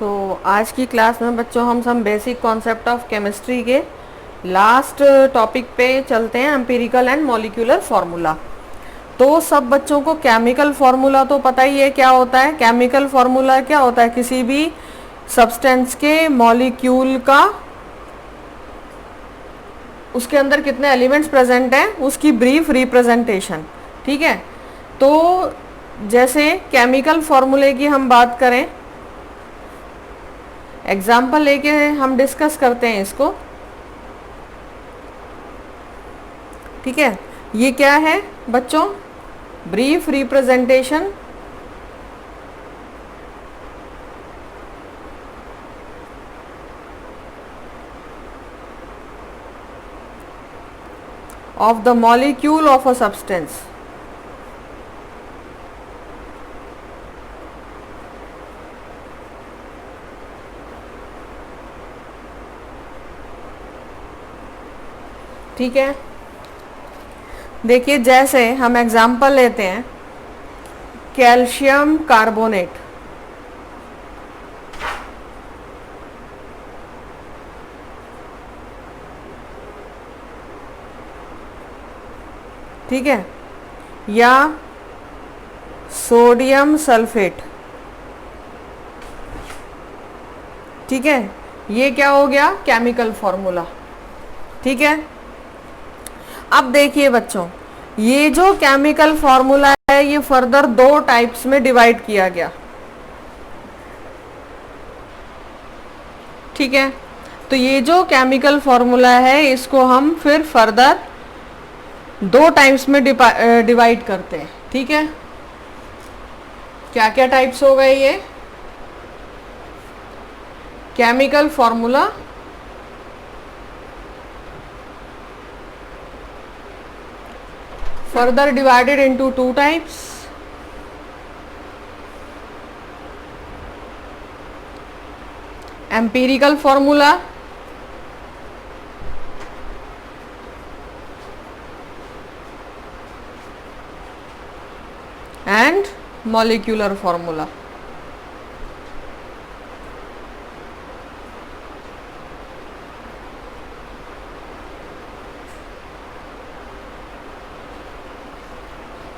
तो आज की क्लास में बच्चों हम सब बेसिक कॉन्सेप्ट ऑफ केमिस्ट्री के लास्ट टॉपिक पे चलते हैं, एम्पिरिकल एंड मॉलिक्यूलर फार्मूला। तो सब बच्चों को केमिकल फार्मूला तो पता ही है क्या होता है। केमिकल फार्मूला क्या होता है? किसी भी सब्सटेंस के मॉलिक्यूल का, उसके अंदर कितने एलिमेंट्स प्रेजेंट हैं, उसकी ब्रीफ रिप्रेजेंटेशन। ठीक है, तो जैसे केमिकल फार्मूले की हम बात करें, एग्जाम्पल लेके हम डिस्कस करते हैं इसको। ठीक है, ये क्या है बच्चों? Brief representation of the molecule of a substance. ठीक है, देखिए जैसे हम एग्जाम्पल लेते हैं कैल्शियम कार्बोनेट। ठीक है, या सोडियम सल्फेट। ठीक है, ये क्या हो गया? Chemical formula. ठीक है, अब देखिए बच्चों, ये जो केमिकल फॉर्मूला है ये फर्दर दो टाइप्स में डिवाइड किया गया। ठीक है, तो ये जो केमिकल फॉर्मूला है इसको हम फिर फर्दर दो टाइप्स में डिवाइड करते हैं। ठीक है, क्या क्या टाइप्स हो गए ये chemical formula? further divided into two types. Empirical formula and molecular formula.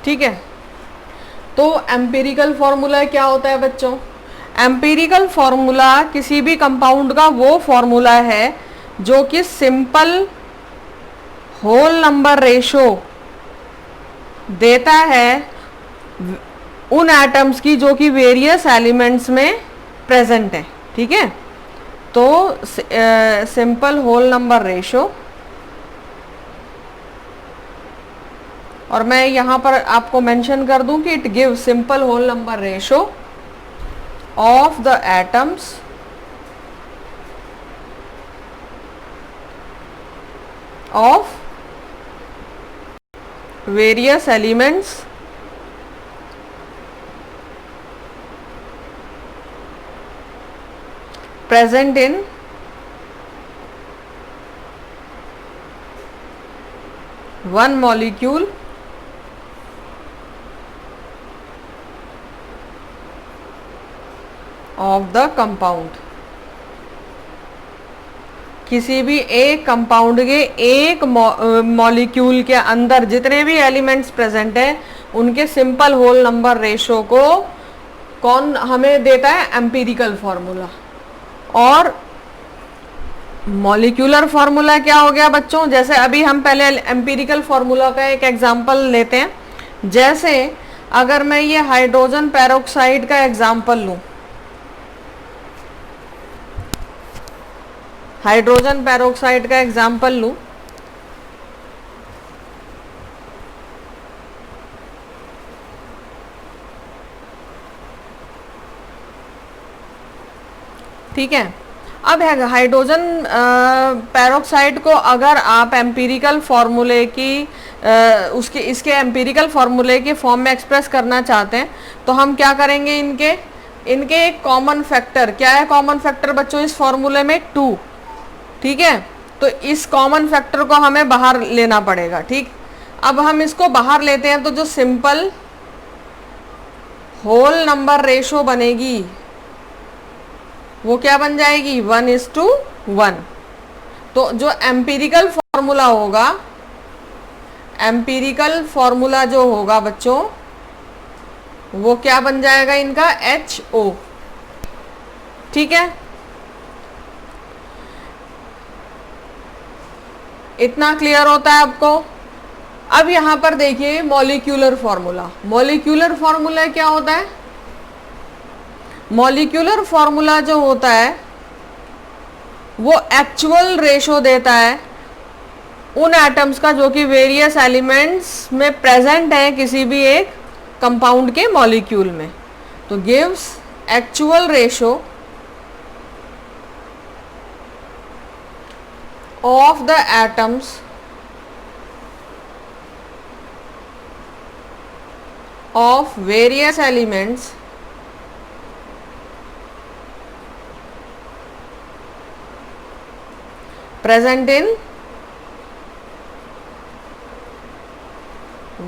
ठीक है, तो एम्पिरिकल फॉर्मूला क्या होता है बच्चों? एम्पिरिकल फॉर्मूला किसी भी कंपाउंड का वो फॉर्मूला है जो कि सिंपल होल नंबर रेशो देता है उन एटम्स की जो कि वेरियस एलिमेंट्स में प्रेजेंट है। ठीक है, तो सिंपल होल नंबर रेशो, और मैं यहाँ पर आपको मेंशन कर दूं कि it give simple whole number ratio of the atoms of various elements present in one molecule of the compound. किसी भी एक कंपाउंड के एक मॉलिक्यूल के अंदर जितने भी एलिमेंट्स प्रेजेंट हैं उनके सिंपल होल नंबर रेशो को कौन हमें देता है? Empirical formula. और मॉलिक्यूलर फॉर्मूला क्या हो गया बच्चों? जैसे अभी हम पहले एम्पिरिकल फॉर्मूला का एक एग्जांपल लेते हैं। जैसे अगर मैं ये हाइड्रोजन पेरोक्साइड का एग्जांपल लूं, हाइड्रोजन पेरोक्साइड का एग्जाम्पल लूं, ठीक है। अब है हाइड्रोजन पेरोक्साइड को अगर आप एम्पिरिकल फॉर्मूले की उसके इसके एम्पिरिकल फॉर्मूले के फॉर्म में एक्सप्रेस करना चाहते हैं तो हम क्या करेंगे? इनके एक कॉमन फैक्टर, क्या है कॉमन फैक्टर बच्चों इस फॉर्मूले में? 2। ठीक है, तो इस कॉमन फैक्टर को हमें बाहर लेना पड़ेगा। ठीक, अब हम इसको बाहर लेते हैं तो जो सिंपल होल नंबर रेशो बनेगी वो क्या बन जाएगी 1:1। तो जो एम्पिरिकल फॉर्मूला होगा, एम्पिरिकल फॉर्मूला जो होगा बच्चों, वो क्या बन जाएगा इनका HO। ठीक है, इतना क्लियर होता है आपको। अब यहां पर देखिए मॉलिक्यूलर फॉर्मूला। मॉलिक्यूलर फॉर्मूला क्या होता है? मॉलिक्यूलर फॉर्मूला जो होता है वो एक्चुअल रेशो देता है उन एटम्स का जो कि वेरियस एलिमेंट्स में प्रेजेंट है किसी भी एक कंपाउंड के मॉलिक्यूल में। तो gives actual ratio of the atoms of various elements present in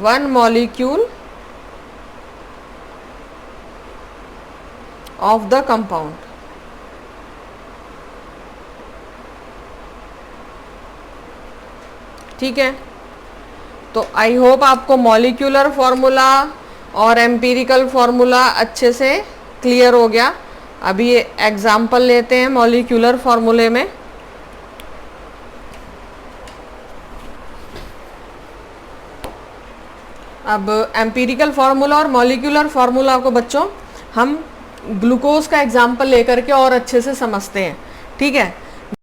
one molecule of the compound। ठीक है, तो आई होप आपको मॉलिक्यूलर फॉर्मूला और एम्पिरिकल फॉर्मूला अच्छे से क्लियर हो गया। अभी एग्जाम्पल लेते हैं मॉलिक्यूलर फॉर्मूले में। अब एम्पिरिकल फार्मूला और मॉलिक्यूलर फार्मूला को बच्चों हम ग्लूकोज का एग्जाम्पल लेकर के और अच्छे से समझते हैं। ठीक है,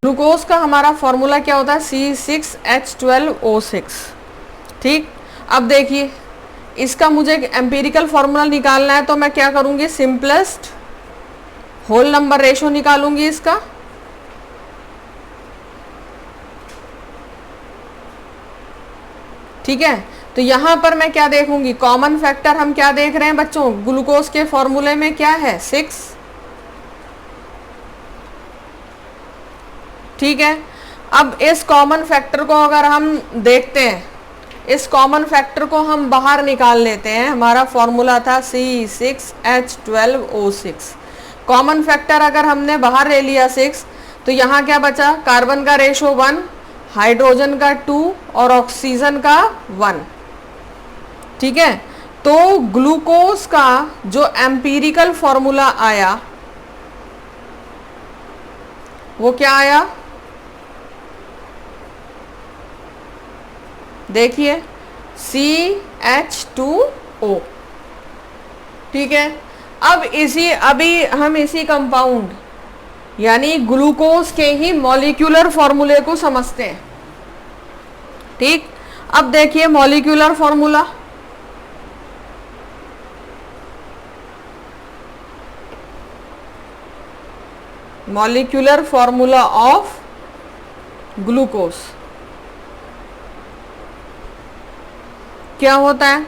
ग्लूकोज का हमारा फार्मूला क्या होता है C6H12O6। ठीक, अब देखिए इसका मुझे एम्पिरिकल फार्मूला निकालना है तो मैं क्या करूँगी, सिंपलेस्ट होल नंबर रेशो निकालूंगी इसका। ठीक है, तो यहां पर मैं क्या देखूंगी, कॉमन फैक्टर हम क्या देख रहे हैं बच्चों, ग्लूकोज के फॉर्मूले में क्या है 6। ठीक है, अब इस कॉमन फैक्टर को अगर हम देखते हैं, इस कॉमन फैक्टर को हम बाहर निकाल लेते हैं। हमारा फॉर्मूला था C6H12O6। कॉमन फैक्टर अगर हमने बाहर ले लिया 6, तो यहाँ क्या बचा, कार्बन का रेशो 1, हाइड्रोजन का 2 और ऑक्सीजन का 1। ठीक है, तो ग्लूकोज का जो एम्पिरिकल फॉर्मूला आया वो क्या आया, देखिए CH2O। ठीक है, अब अभी हम इसी कंपाउंड यानी ग्लूकोज के ही मॉलिक्यूलर फॉर्मूले को समझते हैं। ठीक, अब देखिए molecular formula, molecular formula of glucose क्या होता है,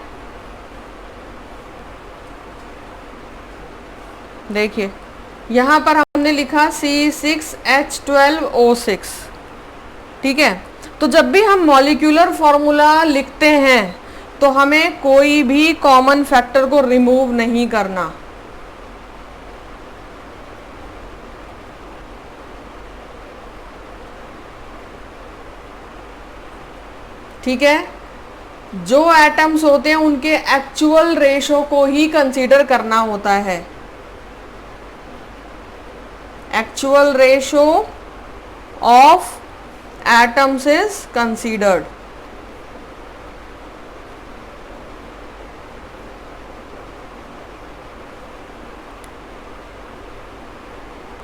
देखिए यहां पर हमने लिखा C6H12O6। ठीक है, तो जब भी हम मॉलिक्यूलर फॉर्मूला लिखते हैं तो हमें कोई भी कॉमन फैक्टर को रिमूव नहीं करना। ठीक है, जो एटम्स होते हैं उनके एक्चुअल रेशो को ही कंसीडर करना होता है। Actual ratio of atoms is considered.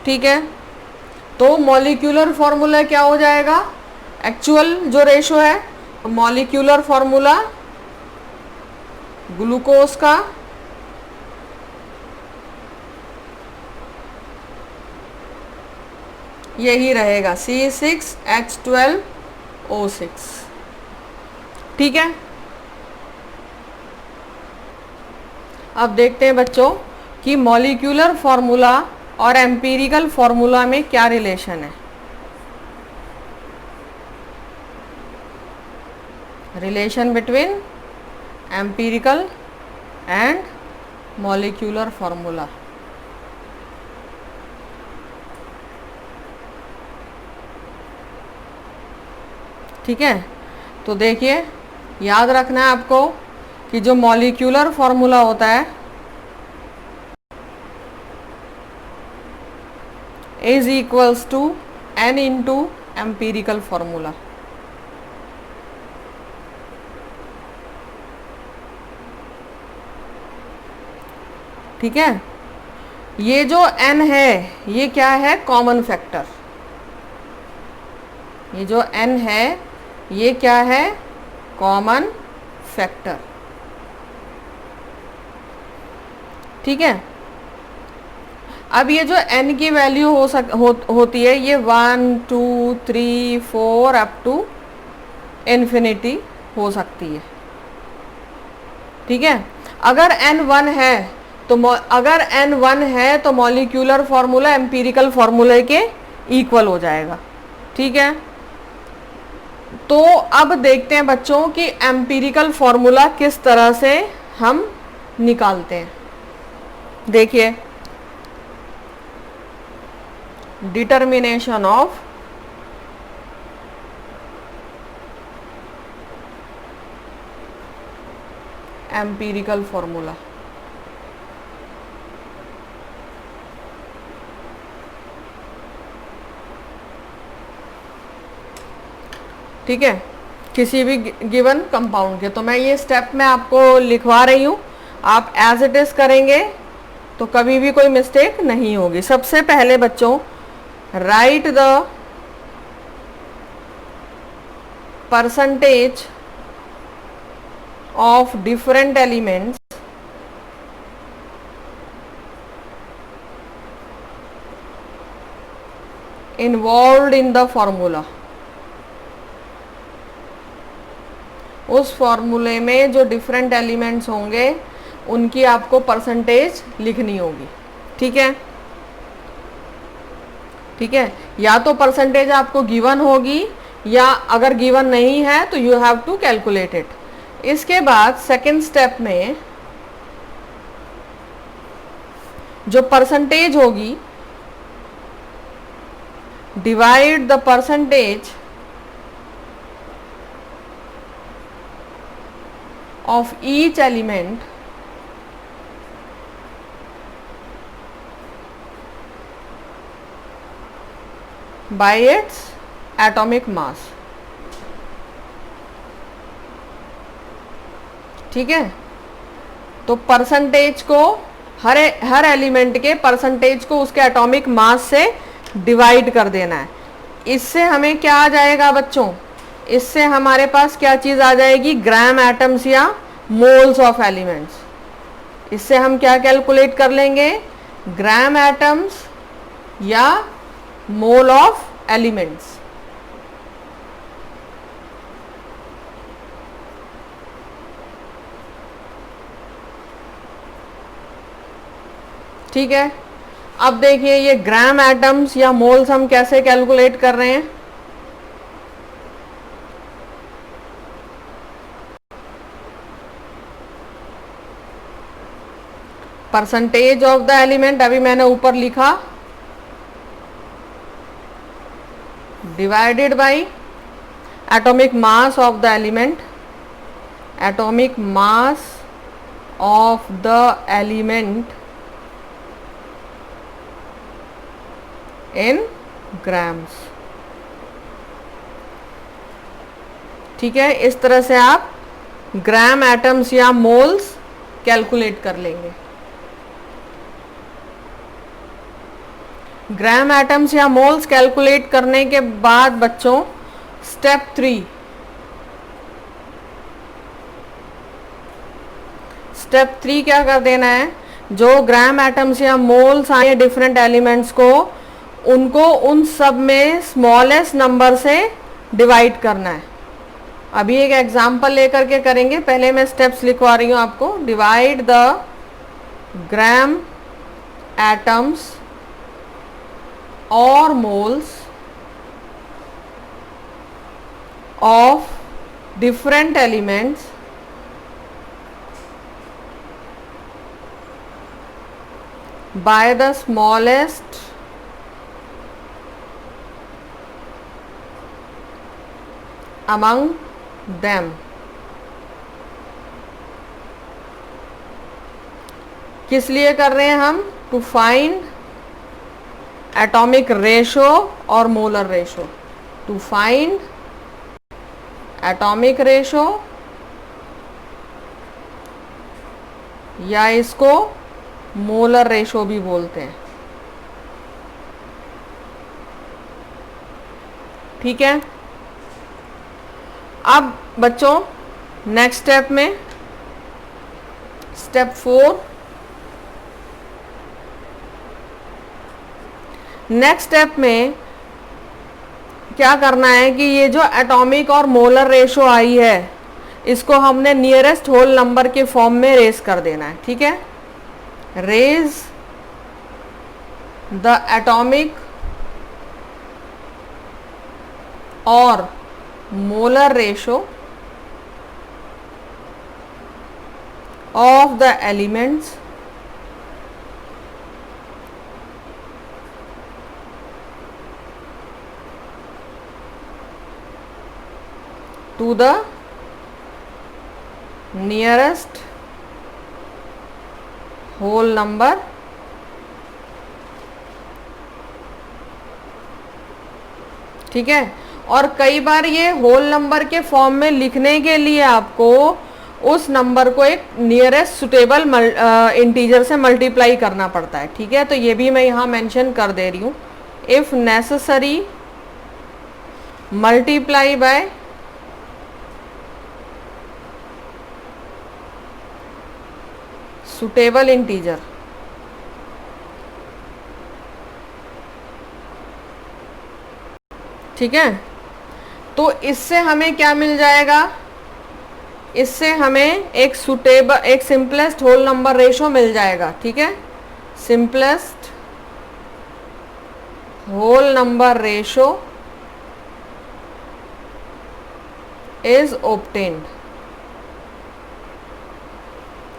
ठीक है, तो मॉलिक्यूलर फॉर्मूला क्या हो जाएगा, एक्चुअल जो रेशो है, मॉलिक्यूलर फॉर्मूला ग्लूकोज का यही रहेगा C6H12O6। ठीक है, अब देखते हैं बच्चों कि मॉलिक्यूलर फॉर्मूला और एम्पिरिकल फॉर्मूला में क्या रिलेशन है। Relation between empirical and molecular formula. ठीक है, तो देखिए याद रखना है आपको कि जो मॉलिक्यूलर फॉर्मूला होता है is equals to n into empirical formula. ठीक है, ये जो n है ये क्या है, कॉमन फैक्टर। ये जो n है ये क्या है, कॉमन फैक्टर। ठीक है, अब ये जो n की वैल्यू होती है ये 1 2 3 4 अप टू इन्फिनिटी हो सकती है। ठीक है, अगर n 1 है तो अगर n 1 है तो मॉलिक्यूलर फॉर्मूला एम्पीरिकल फॉर्मूले के इक्वल हो जाएगा। ठीक है, तो अब देखते हैं बच्चों कि एम्पीरिकल फॉर्मूला किस तरह से हम निकालते हैं। देखिए, डिटर्मिनेशन ऑफ एम्पीरिकल फॉर्मूला। ठीक है, किसी भी गिवन कंपाउंड के, तो मैं ये स्टेप में आपको लिखवा रही हूँ, आप एज इट इज करेंगे तो कभी भी कोई मिस्टेक नहीं होगी। सबसे पहले बच्चों right the percentage of different elements involved in the formula. उस फॉर्मूले में जो डिफरेंट एलिमेंट्स होंगे उनकी आपको परसेंटेज लिखनी होगी। ठीक है, ठीक है, या तो परसेंटेज आपको गिवन होगी या अगर गिवन नहीं है तो you have to calculate it. इसके बाद सेकंड स्टेप में जो परसेंटेज होगी, divide the percentage of each element by its atomic mass। ठीक है, तो परसेंटेज को हर एलिमेंट के परसेंटेज को उसके एटॉमिक मास से डिवाइड कर देना है। इससे हमें क्या आ जाएगा बच्चों, इससे हमारे पास क्या चीज आ जाएगी, ग्राम एटम्स या मोल्स ऑफ एलिमेंट्स। इससे हम क्या कैलकुलेट कर लेंगे, ग्राम एटम्स या मोल ऑफ एलिमेंट्स। ठीक है, अब देखिए ये ग्राम एटम्स या मोल्स हम कैसे कैलकुलेट कर रहे हैं। परसेंटेज ऑफ द एलिमेंट अभी मैंने ऊपर लिखा, divided by atomic mass of the element, atomic mass of the element in grams. ठीक है, इस तरह से आप ग्राम एटम्स या मोल्स कैलकुलेट कर लेंगे। ग्राम एटम्स या मोल्स कैलकुलेट करने के बाद बच्चों स्टेप 3, स्टेप 3 क्या कर देना है, जो ग्राम एटम्स या मोल्स आए डिफरेंट एलिमेंट्स को, उनको उन सब में स्मॉलेस्ट नंबर से डिवाइड करना है। अभी एक एग्जांपल लेकर के करेंगे, पहले मैं स्टेप्स लिखवा रही हूं आपको। Divide the gram atoms or moles of different elements by the smallest among them। किस लिए कर रहे हैं हम? टू फाइंड एटॉमिक रेशो और molar ratio. To find atomic ratio, या इसको मोलर रेशो भी बोलते हैं। ठीक है, अब बच्चों नेक्स्ट स्टेप में, स्टेप 4, नेक्स्ट स्टेप में क्या करना है कि ये जो एटॉमिक और मोलर रेशो आई है इसको हमने नियरेस्ट होल नंबर के फॉर्म में रेज कर देना है। ठीक है, रेज द एटॉमिक और molar ratio of the elements to the nearest whole number ठीक है। और कई बार ये होल नंबर के फॉर्म में लिखने के लिए आपको उस नंबर को एक नियरेस्ट सुटेबल इंटीजर से मल्टीप्लाई करना पड़ता है। ठीक है, तो ये भी मैं यहाँ मेंशन कर दे रही हूँ। If necessary multiply by suitable integer. ठीक है, तो इससे हमें क्या मिल जाएगा? इससे हमें एक सुटेबल, एक सिंपलेस्ट होल नंबर रेशो मिल जाएगा। ठीक है, simplest whole number ratio is obtained.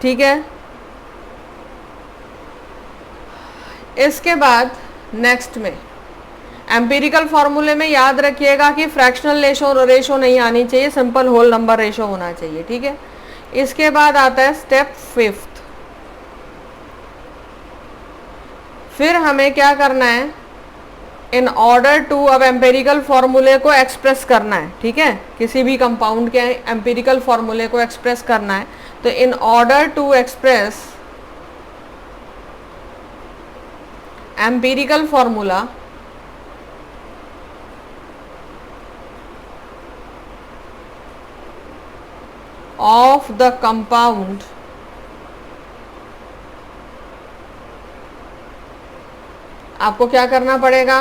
ठीक है, इसके बाद नेक्स्ट में एम्पिरिकल फॉर्मूले में याद रखिएगा कि फ्रैक्शनल रेशो नहीं आनी चाहिए, सिंपल होल नंबर रेशो होना चाहिए। ठीक है, इसके बाद आता है स्टेप 5। फिर हमें क्या करना है? इन ऑर्डर टू, अब एम्पिरिकल फॉर्मूले को एक्सप्रेस करना है। ठीक है, किसी भी कंपाउंड के एम्पिरिकल फॉर्मूले को एक्सप्रेस करना है। तो in order to express empirical formula of the compound आपको क्या करना पड़ेगा?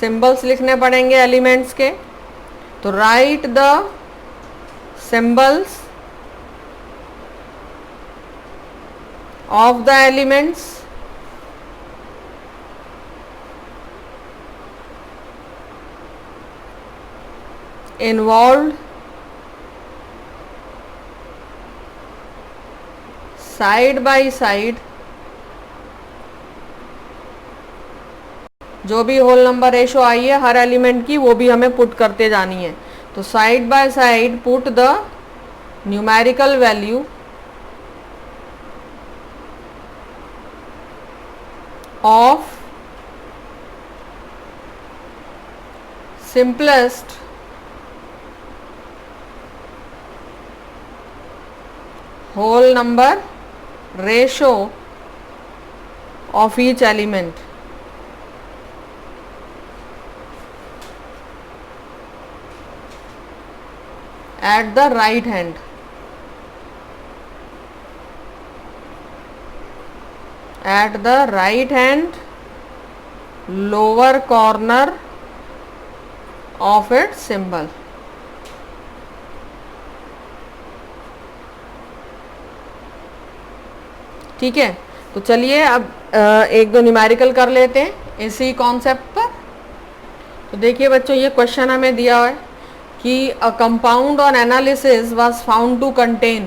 सिंबल्स लिखने पड़ेंगे एलिमेंट्स के। तो right the symbols of the elements involved side by side. जो भी होल नंबर रेशो आई है हर एलिमेंट की, वो भी हमें पुट करते जानी है। तो side by side put the numerical value of simplest whole number ratio of each element। at the right hand, at the right hand lower corner of its symbol। ठीक है, तो चलिए अब एक दो न्यूमेरिकल कर लेते हैं इसी कॉन्सेप्ट पर। तो देखिए बच्चों, ये क्वेश्चन हमें दिया है कि a compound on analysis was found to contain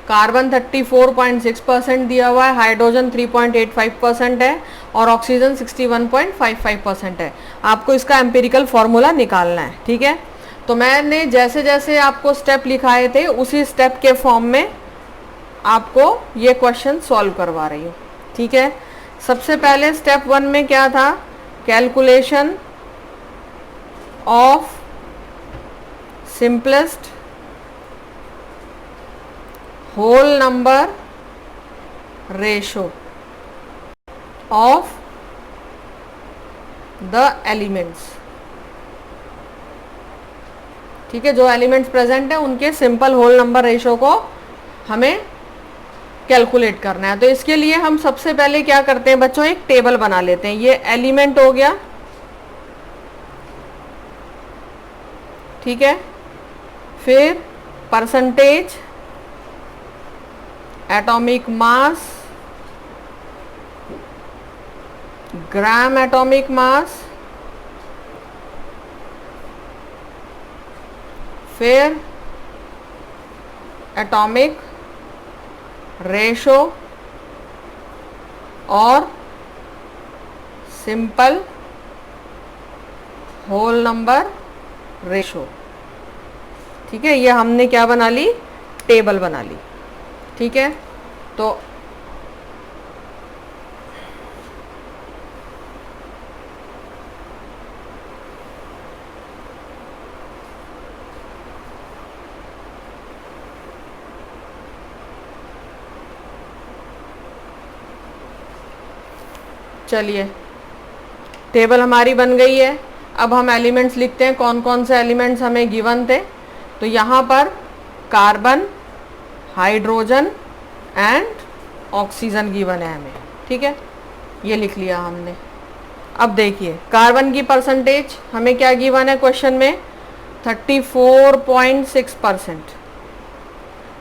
carbon 34.6% दिया हुआ है, हाइड्रोजन 3.85% है और ऑक्सीजन 61.55% है। आपको इसका एम्पिरिकल फॉर्मूला निकालना है। ठीक है, तो मैंने जैसे जैसे आपको स्टेप लिखाए थे उसी स्टेप के फॉर्म में आपको ये क्वेश्चन सॉल्व करवा रही हूँ, ठीक है। सबसे पहले स्टेप 1 में क्या था, calculation of simplest whole number ratio of the elements, ठीक है। जो एलिमेंट्स प्रेजेंट है उनके सिंपल होल नंबर रेशो को हमें कैलकुलेट करना है। तो इसके लिए हम सबसे पहले क्या करते हैं बच्चों, एक टेबल बना लेते हैं। ये एलिमेंट हो गया, ठीक है। फिर percentage atomic mass, gram atomic mass, फिर एटॉमिक रेशो और सिंपल होल नंबर रेशो, ठीक है। ये हमने क्या बना ली, टेबल बना ली, ठीक है। तो चलिए टेबल हमारी बन गई है। अब हम एलिमेंट्स लिखते हैं, कौन कौन से एलिमेंट्स हमें गिवन थे। तो यहाँ पर carbon, hydrogen and oxygen given है हमें, ठीक है। ये लिख लिया हमने। अब देखिए कार्बन की परसेंटेज हमें क्या गिवन है क्वेश्चन में, 34.6%,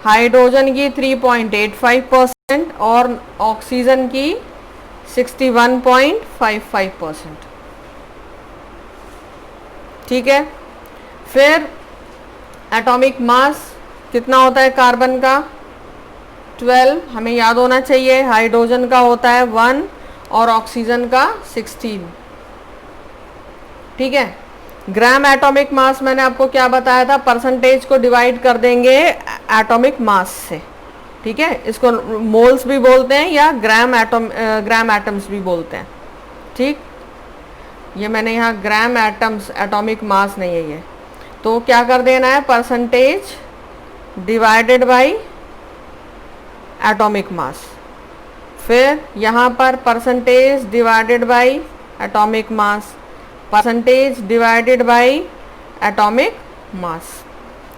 हाइड्रोजन की 3.85% और ऑक्सीजन की 61.55%, ठीक है। फिर एटॉमिक मास कितना होता है कार्बन का, 12 हमें याद होना चाहिए, हाइड्रोजन का होता है 1 और ऑक्सीजन का 16, ठीक है। ग्राम एटॉमिक मास मैंने आपको क्या बताया था, परसेंटेज को डिवाइड कर देंगे एटॉमिक मास से, ठीक है। इसको मोल्स भी बोलते हैं या ग्राम एटम्स भी बोलते हैं, ठीक। ये मैंने यहाँ ग्राम एटम्स, एटॉमिक मास नहीं है ये। तो क्या कर देना है, percentage divided by atomic mass. फिर यहाँ पर percentage divided by atomic mass, percentage divided by atomic mass.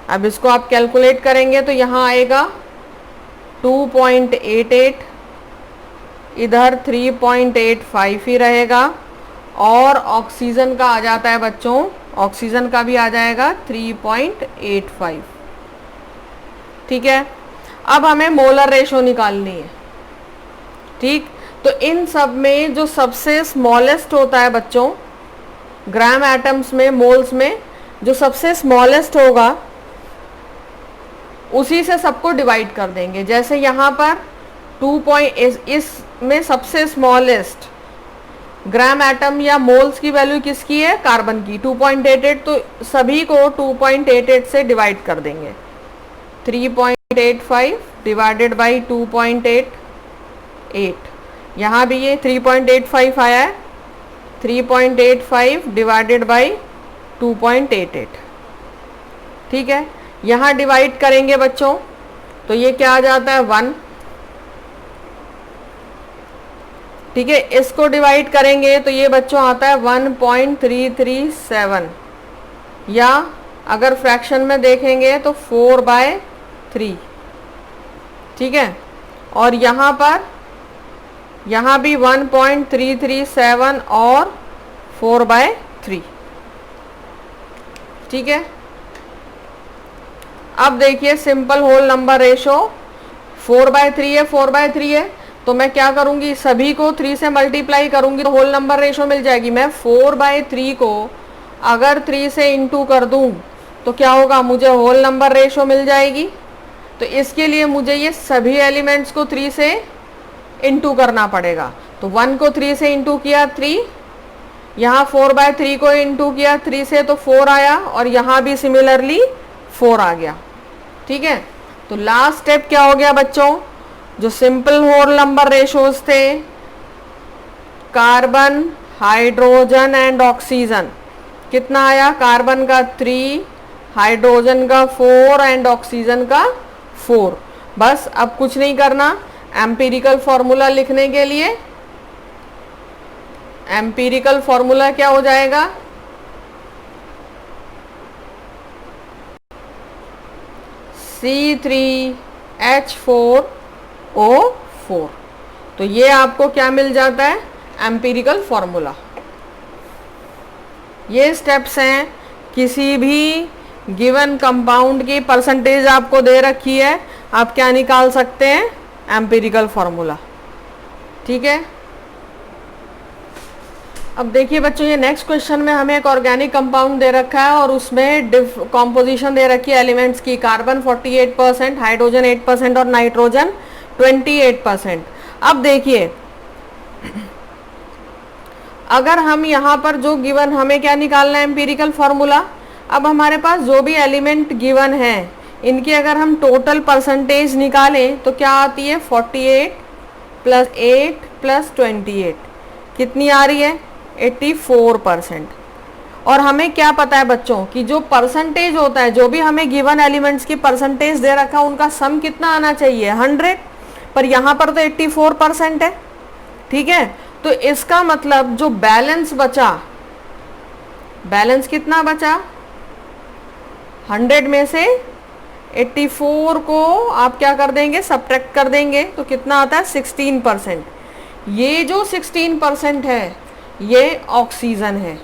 अब इसको आप कैलकुलेट करेंगे तो यहाँ आएगा 2.88, इधर 3.85 ही रहेगा और ऑक्सीजन का आ जाता है बच्चों, ऑक्सीजन का भी आ जाएगा 3.85, ठीक है। अब हमें मोलर रेशो निकालनी है, ठीक। तो इन सब में जो सबसे स्मॉलेस्ट होता है बच्चों, ग्राम एटम्स में, मोल्स में जो सबसे स्मॉलेस्ट होगा उसी से सबको डिवाइड कर देंगे। जैसे यहाँ पर 2 इसमें सबसे स्मॉलेस्ट ग्राम एटम या मोल्स की वैल्यू किसकी है, कार्बन की 2.88, तो सभी को 2.88 से डिवाइड कर देंगे। 3.85 डिवाइडेड बाई 2.88, यहाँ भी ये 3.85 आया है, 3.85 डिवाइडेड बाई 2.88, ठीक है। यहाँ डिवाइड करेंगे बच्चों तो ये क्या आ जाता है 1, ठीक है। इसको डिवाइड करेंगे तो ये बच्चों आता है 1.337, या अगर फ्रैक्शन में देखेंगे तो 4/3, ठीक है। और यहाँ पर, यहाँ भी 1.337 और 4/3, ठीक है। अब देखिए सिंपल होल नंबर रेशो 4/3 है, 4/3 है, तो मैं क्या करूंगी, सभी को 3 से मल्टीप्लाई करूंगी तो होल नंबर रेशो मिल जाएगी। मैं 4/3 को अगर 3 से इंटू कर दूं तो क्या होगा, मुझे होल नंबर रेशो मिल जाएगी। तो इसके लिए मुझे ये सभी एलिमेंट्स को 3 से इंटू करना पड़ेगा। तो 1 को 3 से इंटू किया 3, यहाँ 4/3 को इंटू किया 3 से तो 4 आया, और यहाँ भी सिमिलरली 4 आ गया। ठीक है, तो लास्ट स्टेप क्या हो गया बच्चों, जो सिंपल होल नंबर रेशोज थे, कार्बन, हाइड्रोजन एंड ऑक्सीजन, कितना आया, कार्बन का 3, हाइड्रोजन का 4 एंड ऑक्सीजन का 4। बस अब कुछ नहीं करना, एम्पिरिकल फॉर्मूला लिखने के लिए एम्पिरिकल फॉर्मूला क्या हो जाएगा, C3H4O4। तो ये आपको क्या मिल जाता है, एम्पिरिकल फॉर्मूला। ये स्टेप्स हैं, किसी भी गिवन कंपाउंड की परसेंटेज आपको दे रखी है, आप क्या निकाल सकते हैं, एम्पिरिकल फॉर्मूला। ठीक है, अब देखिए बच्चों, ये नेक्स्ट क्वेश्चन में हमें एक ऑर्गेनिक कंपाउंड दे रखा है और उसमें कॉम्पोजिशन दे रखी है एलिमेंट्स की, कार्बन 48%, हाइड्रोजन 8% और नाइट्रोजन 28%। अब देखिए, अगर हम यहाँ पर जो गिवन, हमें क्या निकालना है, एम्पिरिकल फॉर्मूला। अब हमारे पास जो भी एलिमेंट गिवन है, इनकी अगर हम टोटल परसेंटेज निकालें तो क्या आती है, 48 + 8 + 28 कितनी आ रही है, 84%। और हमें क्या पता है बच्चों कि जो परसेंटेज होता है, जो भी हमें गिवन एलिमेंट्स की परसेंटेज दे रखा है, उनका सम कितना आना चाहिए, 100, पर यहाँ पर तो 84% है। ठीक है, तो इसका मतलब जो बैलेंस बचा, बैलेंस कितना बचा, 100 में से 84 को आप क्या कर देंगे, सब्ट्रैक्ट कर देंगे, तो कितना आता है, 16%। ये जो 16% है, ये ऑक्सीजन है।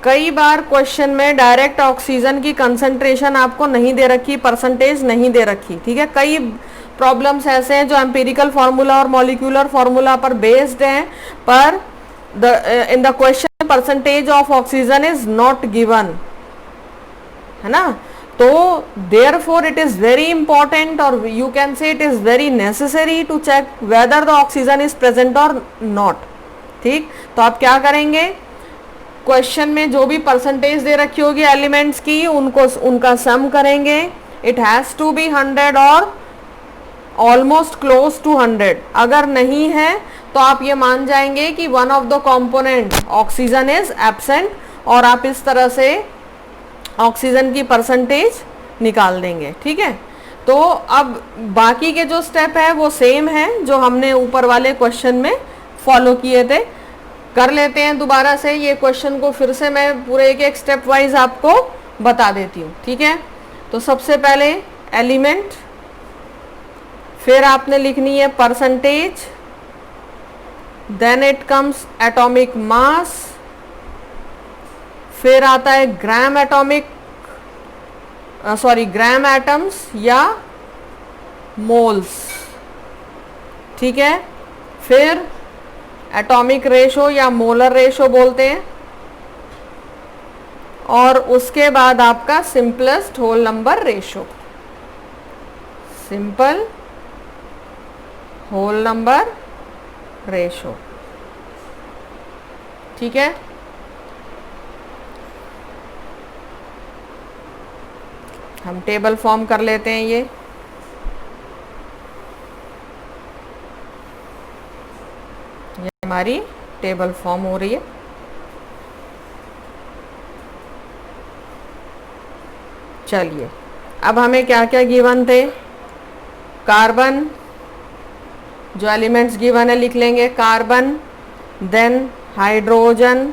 कई बार क्वेश्चन में डायरेक्ट ऑक्सीजन की कंसंट्रेशन आपको नहीं दे रखी, परसेंटेज नहीं दे रखी। ठीक है, कई प्रॉब्लम्स ऐसे हैं जो एम्पिरिकल फार्मूला और मॉलिक्यूलर फार्मूला पर बेस्ड हैं, पर इन the question percentage of oxygen is not given, है ना। तो therefore it is very important, or you can say it is very necessary to check whether the oxygen is present or not। ठीक, तो आप क्या करेंगे, क्वेश्चन में जो भी परसेंटेज दे रखी होगी एलिमेंट्स की, उनका सम करेंगे। इट हैज टू बी 100 और ऑलमोस्ट क्लोज टू 100। अगर नहीं है तो आप ये मान जाएंगे कि one of the component oxygen is absent, और आप इस तरह से ऑक्सीजन की परसेंटेज निकाल देंगे। ठीक है, तो अब बाकी के जो स्टेप है वो सेम है जो हमने ऊपर वाले क्वेश्चन में फॉलो किए थे। कर लेते हैं दोबारा से ये क्वेश्चन को, फिर से मैं पूरे एक स्टेप वाइज आपको बता देती हूँ। ठीक है, तो सबसे पहले एलिमेंट, फिर आपने लिखनी है percentage, then it comes atomic mass, फिर आता है ग्राम एटॉमिक, ग्राम एटम्स या मोल्स। ठीक है, फिर एटॉमिक रेशो या मोलर रेशो बोलते हैं, और उसके बाद आपका simplest whole number ratio, simple whole number ratio. ठीक है, हम टेबल फॉर्म कर लेते हैं। ये हमारी टेबल फॉर्म हो रही है। चलिए, अब हमें क्या क्या गिवन थे, कार्बन, जो एलिमेंट्स गिवन है लिख लेंगे, कार्बन, देन हाइड्रोजन,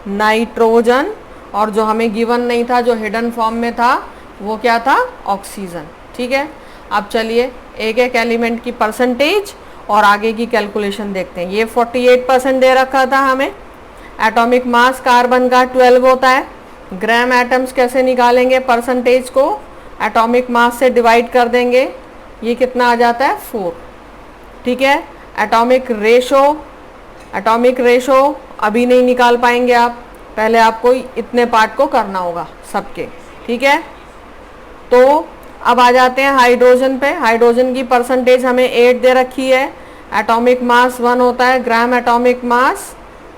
नाइट्रोजन, और जो हमें गिवन नहीं था, जो हिडन फॉर्म में था, वो क्या था, ऑक्सीजन। ठीक है, अब चलिए एक एक एलिमेंट की परसेंटेज और आगे की कैलकुलेशन देखते हैं। ये 48% दे रखा था हमें। एटॉमिक मास कार्बन का 12 होता है। ग्राम एटम्स कैसे निकालेंगे परसेंटेज को, एटॉमिक मास से डिवाइड कर देंगे, ये कितना आ जाता है, 4। ठीक है, एटॉमिक रेशो अभी नहीं निकाल पाएंगे आप, पहले आपको इतने पार्ट को करना होगा सबके। ठीक है, तो अब आ जाते हैं हाइड्रोजन पे। हाइड्रोजन की परसेंटेज हमें 8 दे रखी है, एटॉमिक मास 1 होता है, gram atomic mass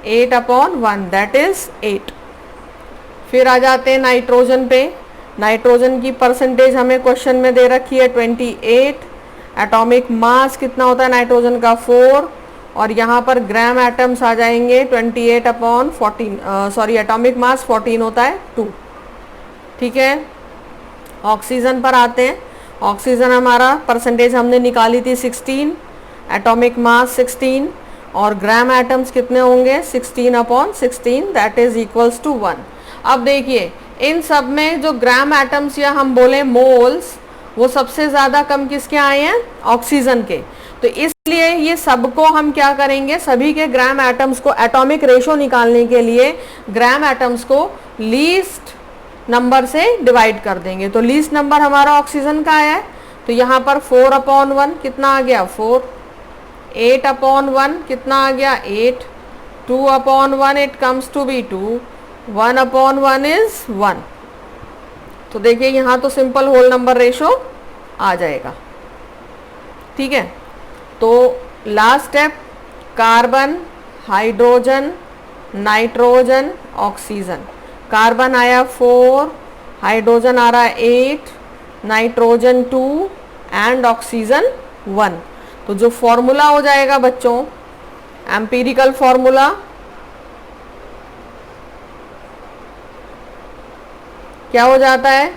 8/1 that is 8। फिर आ जाते हैं नाइट्रोजन पे। नाइट्रोजन की परसेंटेज हमें क्वेश्चन में दे रखी है 28। एटॉमिक मास कितना होता है नाइट्रोजन का 4, और यहाँ पर ग्राम एटम्स आ जाएंगे 28/14, सॉरी एटॉमिक मास 14 होता है 2। ठीक है, ऑक्सीजन पर आते हैं। ऑक्सीजन हमारा परसेंटेज हमने निकाली थी 16, एटॉमिक मास 16, और ग्राम एटम्स कितने होंगे 16/16 दैट इज इक्वल्स टू 1। अब देखिए इन सब में जो ग्राम एटम्स या हम बोले मोल्स, वो सबसे ज़्यादा कम किसके आए हैं, ऑक्सीजन के। तो इसलिए ये सबको हम क्या करेंगे, सभी के ग्राम एटम्स को एटॉमिक रेशो निकालने के लिए ग्राम एटम्स को लीस्ट नंबर से डिवाइड कर देंगे। तो लीस्ट नंबर हमारा ऑक्सीजन का आया है, तो यहाँ पर 4/1 कितना आ गया 4, 8/1 कितना आ गया 8, 2/1 it comes to be 2, 1/1 is 1। तो देखिए यहाँ तो सिंपल होल नंबर रेशो आ जाएगा। ठीक है, तो last step carbon, hydrogen, nitrogen, oxygen. Carbon आया 4, हाइड्रोजन आ रहा है 8, नाइट्रोजन 2 एंड ऑक्सीजन 1। तो जो फॉर्मूला हो जाएगा बच्चों, एम्पिरिकल फॉर्मूला क्या हो जाता है,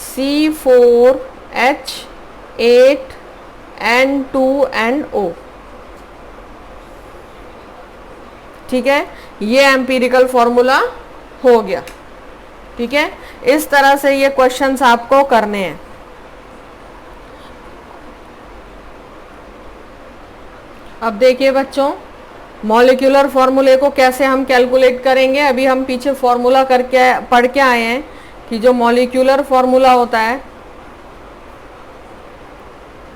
C4H8N2NO। ठीक है, ये एम्पिरिकल फॉर्मूला हो गया। ठीक है, इस तरह से ये क्वेश्चंस आपको करने हैं। अब देखिए बच्चों, मॉलिक्यूलर फॉर्मूले को कैसे हम कैलकुलेट करेंगे। अभी हम पीछे फॉर्मूला करके पढ़ के आए हैं कि जो मॉलिक्यूलर फॉर्मूला होता है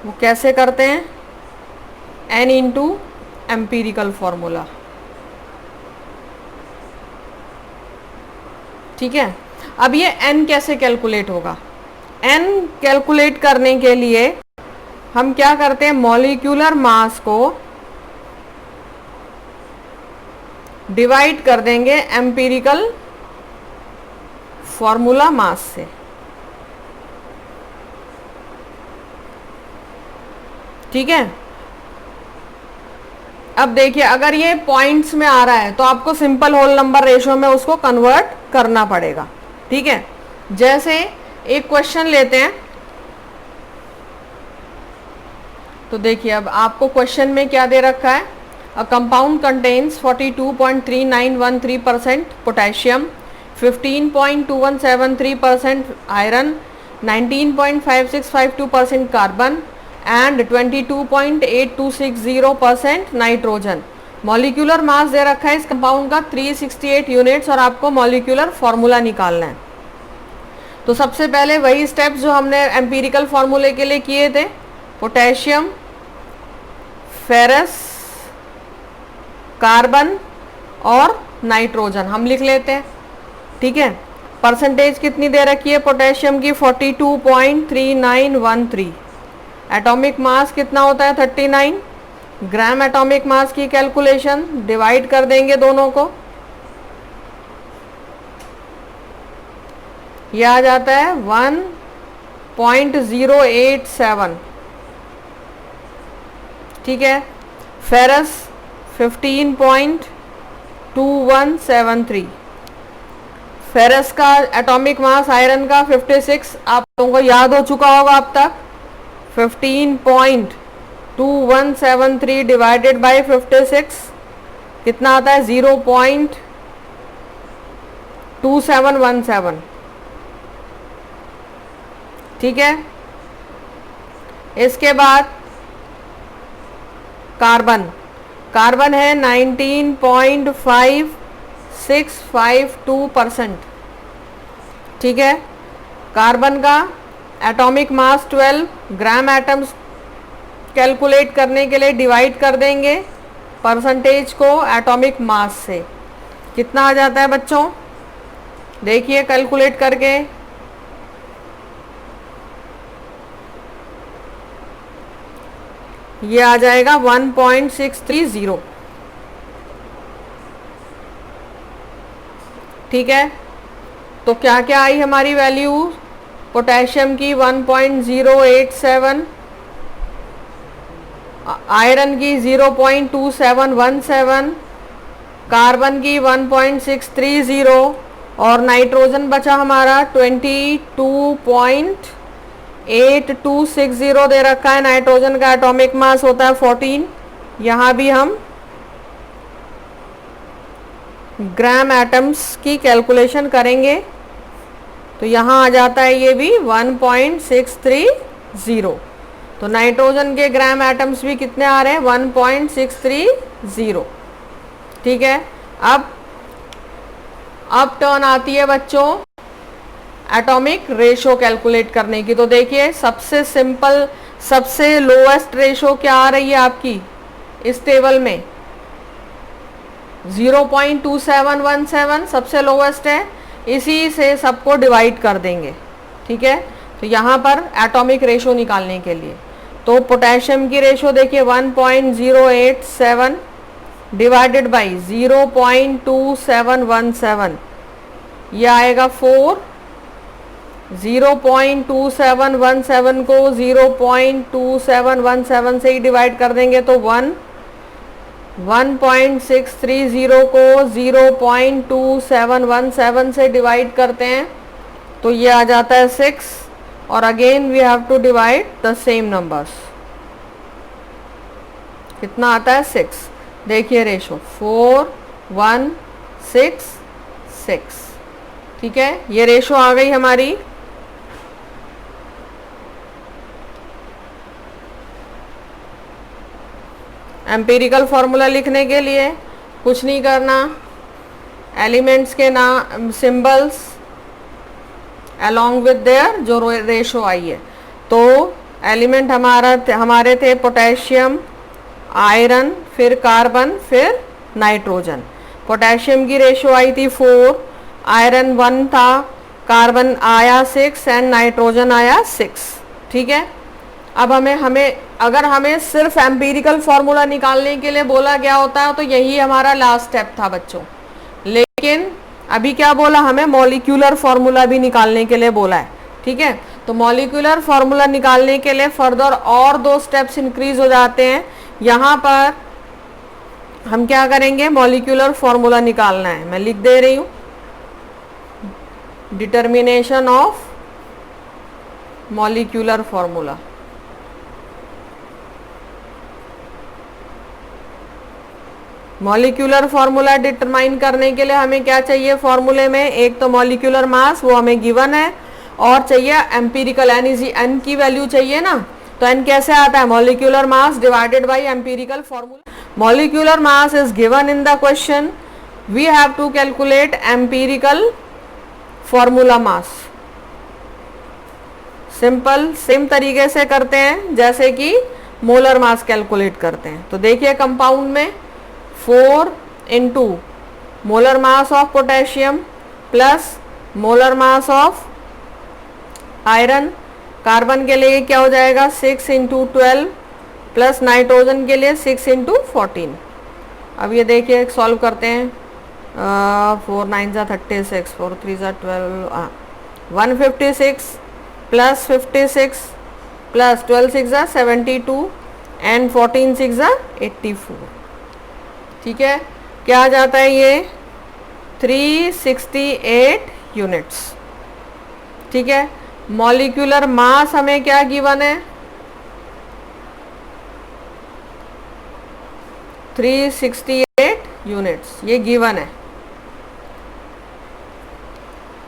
वो कैसे करते हैं, N इंटू एम्पिरिकल फॉर्मूला। ठीक है, अब ये N कैसे कैलकुलेट होगा। N कैलकुलेट करने के लिए हम क्या करते हैं, मॉलिक्यूलर मास को डिवाइड कर देंगे एम्पिरिकल फॉर्मूला मास से। ठीक है, अब देखिए अगर ये पॉइंट्स में आ रहा है तो आपको सिंपल होल नंबर रेशो में उसको कन्वर्ट करना पड़ेगा। ठीक है, जैसे एक क्वेश्चन लेते हैं, तो देखिए अब आपको क्वेश्चन में क्या दे रखा है, a compound contains 42.3913% potassium, 15.2173% iron, 19.5652% carbon and 22.8260% nitrogen. Molecular mass दे रखा है इस कंपाउंड का 368 यूनिट्स, और आपको मॉलिक्यूलर फॉर्मूला निकालना है। तो सबसे पहले वही स्टेप्स जो हमने एम्पिरिकल फॉर्मूले के लिए किए थे, पोटेशियम, फेरस, कार्बन और नाइट्रोजन हम लिख लेते हैं। ठीक है, परसेंटेज कितनी दे रखी है पोटेशियम की 42.3913, एटॉमिक मास कितना होता है 39, ग्राम एटॉमिक मास की कैलकुलेशन, डिवाइड कर देंगे दोनों को, यह आ जाता है 1.087। ठीक है, फेरस 15.2173, फेरस का एटॉमिक मास आयरन का 56, आप लोगों को याद हो चुका होगा अब तक। 15.2173 डिवाइडेड बाय 56 कितना आता है 0.2717। ठीक है, इसके बाद कार्बन, कार्बन है 19.5652%। ठीक है, कार्बन का एटॉमिक मास 12, ग्राम एटम्स कैलकुलेट करने के लिए डिवाइड कर देंगे परसेंटेज को एटॉमिक मास से। कितना आ जाता है बच्चों, देखिए कैलकुलेट करके, ये आ जाएगा 1.630। ठीक है, तो क्या क्या आई हमारी वैल्यू? पोटेशियम की 1.087, आयरन की 0.2717, कार्बन की 1.630 और नाइट्रोजन बचा हमारा 22.8260 दे रखा है। नाइट्रोजन का एटॉमिक मास होता है 14। यहाँ भी हम ग्राम एटम्स की कैलकुलेशन करेंगे, तो यहाँ आ जाता है ये भी 1.630। तो नाइट्रोजन के ग्राम एटम्स भी कितने आ रहे हैं? 1.630। ठीक है, अब टर्न आती है बच्चों एटॉमिक रेशो कैलकुलेट करने की। तो देखिए सबसे सिंपल, सबसे लोएस्ट रेशो क्या आ रही है आपकी इस टेबल में? 0.2717 सबसे लोएस्ट है, इसी से सबको डिवाइड कर देंगे। ठीक है, तो यहाँ पर एटॉमिक रेशो निकालने के लिए तो पोटेशियम की रेशो देखिए 1.087 डिवाइडेड बाई 0.2717, ये आएगा 4। 0.2717 को 0.2717 से ही डिवाइड कर देंगे तो 1। 1.630 को 0.2717 से डिवाइड करते हैं तो ये आ जाता है 6, और again we have to divide the same numbers. कितना आता है? 6। देखिए रेशो 4:1:6:6। ठीक है, ये रेशो आ गई हमारी। एम्पिरिकल फॉर्मूला लिखने के लिए कुछ नहीं करना, एलिमेंट्स के नाम सिंबल्स अलोंग विद देयर जो रेशो आई है। तो एलिमेंट हमारे थे पोटेशियम, आयरन, फिर कार्बन, फिर नाइट्रोजन। पोटेशियम की रेशो आई थी 4, आयरन 1 था, कार्बन आया 6 एंड नाइट्रोजन आया 6। ठीक है, अब हमें अगर हमें सिर्फ एम्पिरिकल फॉर्मूला निकालने के लिए बोला गया होता है तो यही हमारा लास्ट स्टेप था बच्चों, लेकिन अभी क्या बोला? हमें मॉलिक्यूलर फॉर्मूला भी निकालने के लिए बोला है। ठीक है, तो मॉलिक्यूलर फॉर्मूला निकालने के लिए फर्दर और 2 स्टेप्स इंक्रीज हो जाते हैं। यहाँ पर हम क्या करेंगे? मॉलिक्यूलर फॉर्मूला निकालना है, मैं लिख दे रही हूँ। Determination of molecular formula. Molecular formula determine करने के लिए हमें क्या चाहिए फॉर्मूले में? एक तो मॉलिक्यूलर मास, वो हमें गिवन है, और चाहिए एम्पिरिकल एन की वैल्यू चाहिए ना। तो एन कैसे आता है? Molecular mass divided by empirical formula. Molecular mass is given in the question, we have to calculate empirical formula mass. Simple same तरीके से करते हैं जैसे कि मोलर मास कैलकुलेट करते हैं। तो देखिए कंपाउंड में 4 into molar mass of potassium plus molar mass of iron, carbon के लिए क्या हो जाएगा 6 इंटू 12 प्लस नाइट्रोजन के लिए 6 इंटू 14। अब ये देखिए सॉल्व करते हैं, 4 9 जा 36, 4 3 जा 12, 156 प्लस 56 प्लस 12 6 जा 72 एंड 14 6 जा 84। ठीक है, क्या आ जाता है ये 368 यूनिट्स। ठीक है, मॉलिक्यूलर मास हमें क्या गिवन है 368 यूनिट्स, ये गिवन है।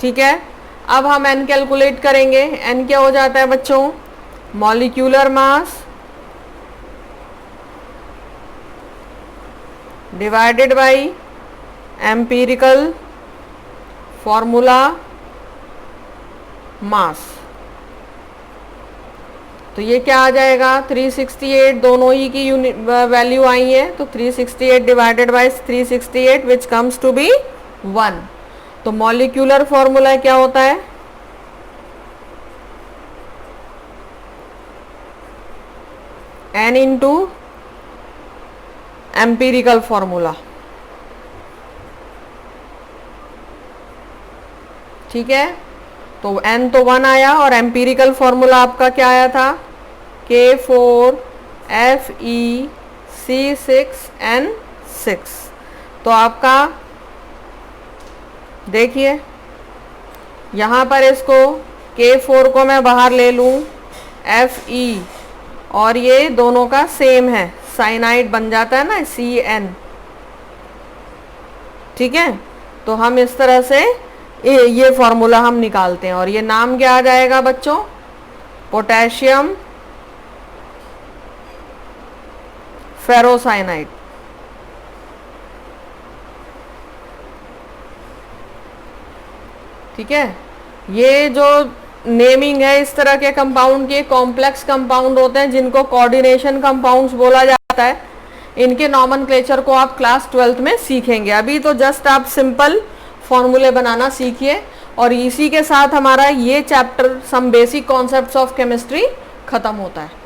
ठीक है, अब हम एन कैलकुलेट करेंगे। एन क्या हो जाता है बच्चों? Molecular mass divided by empirical formula मास। तो ये क्या आ जाएगा 368, दोनों ही की यूनिट वैल्यू आई है, तो 368 divided by 368 which comes to be 1। तो मॉलिक्यूलर फॉर्मूला क्या होता है? n इंटू एम्पिरिकल फॉर्मूला, ठीक है। तो n तो 1 आया और एम्पिरिकल फॉर्मूला आपका क्या आया था, K4FeC6N6। तो आपका देखिए यहाँ पर इसको K4 को मैं बाहर ले लूँ, Fe और ये दोनों का सेम है, साइनाइड बन जाता है ना Cn, ठीक है। तो हम इस तरह से ये फॉर्मूला हम निकालते हैं और ये नाम क्या आ जाएगा बच्चों, पोटेशियम फेरोसाइनाइड, ठीक है। ये जो नेमिंग है इस तरह के कंपाउंड के, कॉम्प्लेक्स कंपाउंड होते हैं जिनको कोऑर्डिनेशन कंपाउंड्स बोला जाता है। इनके नॉमेनक्लेचर को आप क्लास 12th में सीखेंगे। अभी तो जस्ट आप सिंपल फॉर्मूले बनाना सीखिए और इसी के साथ हमारा ये chapter some basic concepts of chemistry खत्म होता है।